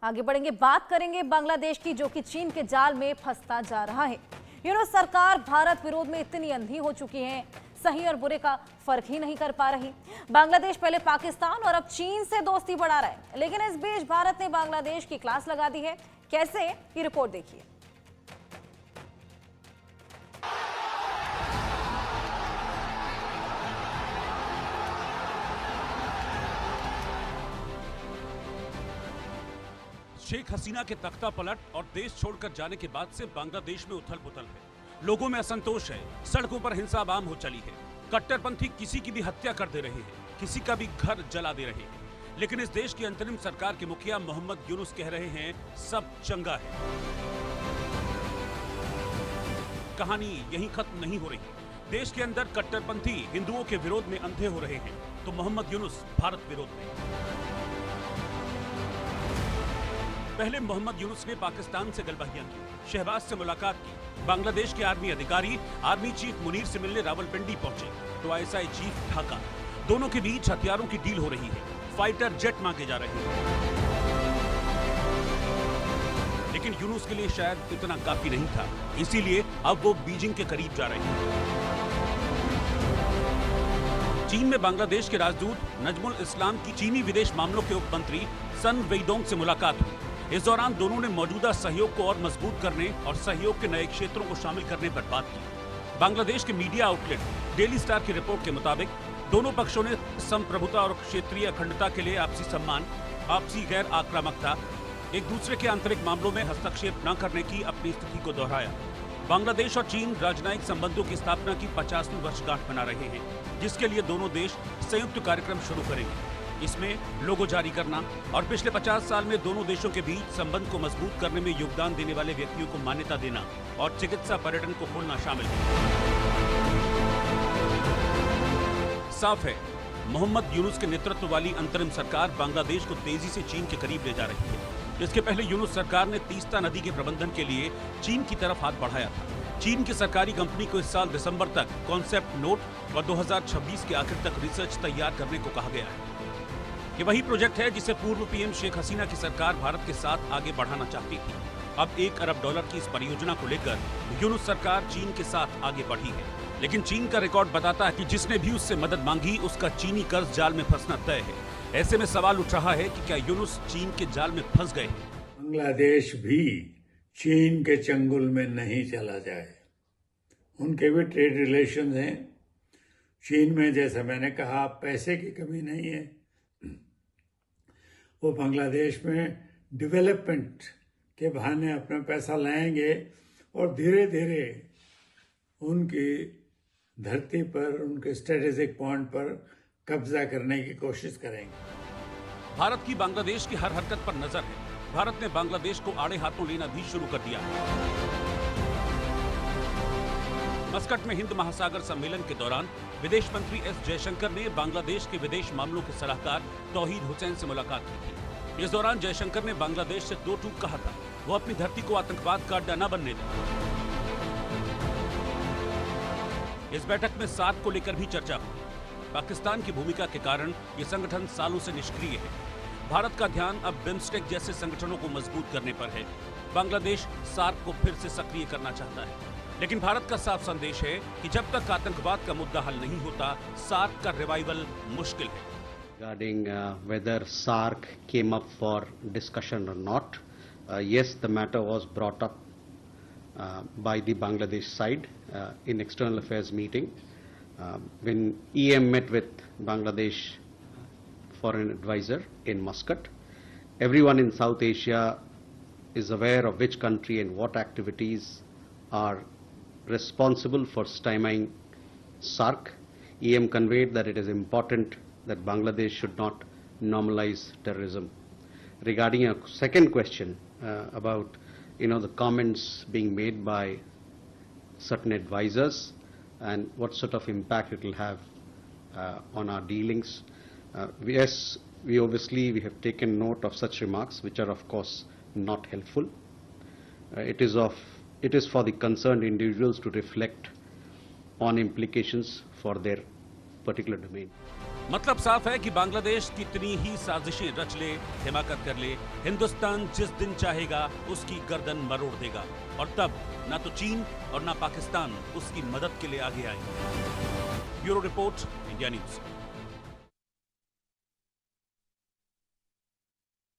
आगे बढ़ेंगे, बात करेंगे बांग्लादेश की, जो कि चीन के जाल में फंसता जा रहा है। सरकार भारत विरोध में इतनी अंधी हो चुकी है, सही और बुरे का फर्क ही नहीं कर पा रही। बांग्लादेश पहले पाकिस्तान और अब चीन से दोस्ती बढ़ा रहा है, लेकिन इस बीच भारत ने बांग्लादेश की क्लास लगा दी है। कैसे, ये रिपोर्ट देखिए। शेख हसीना के तख्ता पलट और देश छोड़कर जाने के बाद से बांग्लादेश में उथल पुथल है। लोगों में असंतोष है, सड़कों पर हिंसा आम हो चली है। कट्टरपंथी किसी की भी हत्या कर दे रहे हैं, किसी का भी घर जला दे रहे हैं। लेकिन इस देश की अंतरिम सरकार के मुखिया मोहम्मद यूनुस कह रहे हैं, सब चंगा है। कहानी यहीं खत्म नहीं हो रही। देश के अंदर कट्टरपंथी हिंदुओं के विरोध में अंधे हो रहे हैं, तो मोहम्मद यूनुस भारत विरोध में। पहले मोहम्मद यूनुस ने पाकिस्तान से गलबहियां की, शहबाज से मुलाकात की, बांग्लादेश के आर्मी अधिकारी आर्मी चीफ मुनीर से मिलने रावलपिंडी पहुंचे, तो आईएसआई चीफ ढाका। दोनों के बीच हथियारों की डील हो रही है, फाइटर जेट मांगे जा रहे हैं। लेकिन यूनुस के लिए शायद इतना काफी नहीं था, इसीलिए अब वो बीजिंग के करीब जा रहे हैं। चीन में बांग्लादेश के राजदूत नजमुल इस्लाम की चीनी विदेश मामलों के उप मंत्री सन वेइडोंग से मुलाकात हुई। इस दौरान दोनों ने मौजूदा सहयोग को और मजबूत करने और सहयोग के नए क्षेत्रों को शामिल करने पर बात की। बांग्लादेश के मीडिया आउटलेट डेली स्टार की रिपोर्ट के मुताबिक दोनों पक्षों ने संप्रभुता और क्षेत्रीय अखंडता के लिए आपसी सम्मान, आपसी गैर आक्रामकता, एक दूसरे के आंतरिक मामलों में हस्तक्षेप न करने की अपनी स्थिति को दोहराया। बांग्लादेश और चीन राजनयिक संबंधों की स्थापना की 50वीं वर्षगांठ मना रहे हैं, जिसके लिए दोनों देश संयुक्त कार्यक्रम शुरू करेंगे। इसमें लोगो जारी करना और पिछले 50 साल में दोनों देशों के बीच संबंध को मजबूत करने में योगदान देने वाले व्यक्तियों को मान्यता देना और चिकित्सा पर्यटन को खोलना शामिल है। साफ है, मोहम्मद यूनुस के नेतृत्व वाली अंतरिम सरकार बांग्लादेश को तेजी से चीन के करीब ले जा रही है। इसके पहले यूनुस सरकार ने तीस्ता नदी के प्रबंधन के लिए चीन की तरफ हाथ बढ़ाया था। चीन की सरकारी कंपनी को इस साल दिसंबर तक कॉन्सेप्ट नोट और 2026 के आखिर तक रिसर्च तैयार करने को कहा गया है। ये वही प्रोजेक्ट है जिसे पूर्व पीएम शेख हसीना की सरकार भारत के साथ आगे बढ़ाना चाहती थी। अब $1 अरब की इस परियोजना को लेकर यूनुस सरकार चीन के साथ आगे बढ़ी है, लेकिन चीन का रिकॉर्ड बताता है कि जिसने भी उससे मदद मांगी उसका चीनी कर्ज जाल में फंसना तय है। ऐसे में सवाल उठ रहा है कि क्या यूनुस चीन के जाल में फंस गए हैं? बांग्लादेश भी चीन के चंगुल में नहीं चला जाए। उनके भी ट्रेड रिलेशंस हैं। चीन में, जैसा मैंने कहा, पैसे की कमी नहीं है। वो बांग्लादेश में डेवलपमेंट के बहाने अपना पैसा लाएंगे और धीरे धीरे उनकी धरती पर, उनके स्ट्रेटेजिक पॉइंट पर कब्जा करने की कोशिश करेंगे। भारत की बांग्लादेश की हर हरकत पर नजर है। भारत ने बांग्लादेश को आड़े हाथों लेना भी शुरू कर दिया है। मस्कट में हिंद महासागर सम्मेलन के दौरान विदेश मंत्री एस जयशंकर ने बांग्लादेश के विदेश मामलों के सलाहकार तौहीद हुसैन से मुलाकात की थी। इस दौरान जयशंकर ने बांग्लादेश से दो टूक कहा था, वो अपनी धरती को आतंकवाद का अड्डा न बनने दें। इस बैठक में सार्क को लेकर भी चर्चा हुई। पाकिस्तान की भूमिका के कारण ये संगठन सालों से निष्क्रिय है। भारत का ध्यान अब बिम्स्टेक जैसे संगठनों को मजबूत करने पर है। बांग्लादेश सार्क को फिर से सक्रिय करना चाहता है, लेकिन भारत का साफ संदेश है कि जब तक आतंकवाद का मुद्दा हल नहीं होता, सार्क का रिवाइवल मुश्किल है। Regarding whether SARC came up for discussion or not, yes, the matter was brought up by the Bangladesh side in external affairs meeting. When EM met with Bangladesh foreign advisor in Muscat, everyone in South Asia is aware of which country and what activities are responsible for stymieing SARC. EM conveyed that it is important that Bangladesh should not normalize terrorism. Regarding a second question about the comments being made by certain advisors and what sort of impact it will have on our dealings, yes, we have taken note of such remarks, which are of course not helpful. It is for the concerned individuals to reflect on implications for their particular domain. मतलब साफ है कि बांग्लादेश कितनी ही साजिशें रच ले, हिमाकत कर ले, हिंदुस्तान जिस दिन चाहेगा उसकी गर्दन मरोड़ देगा। और तब ना तो चीन और ना पाकिस्तान उसकी मदद के लिए आगे आएंगे। Bureau report, India news.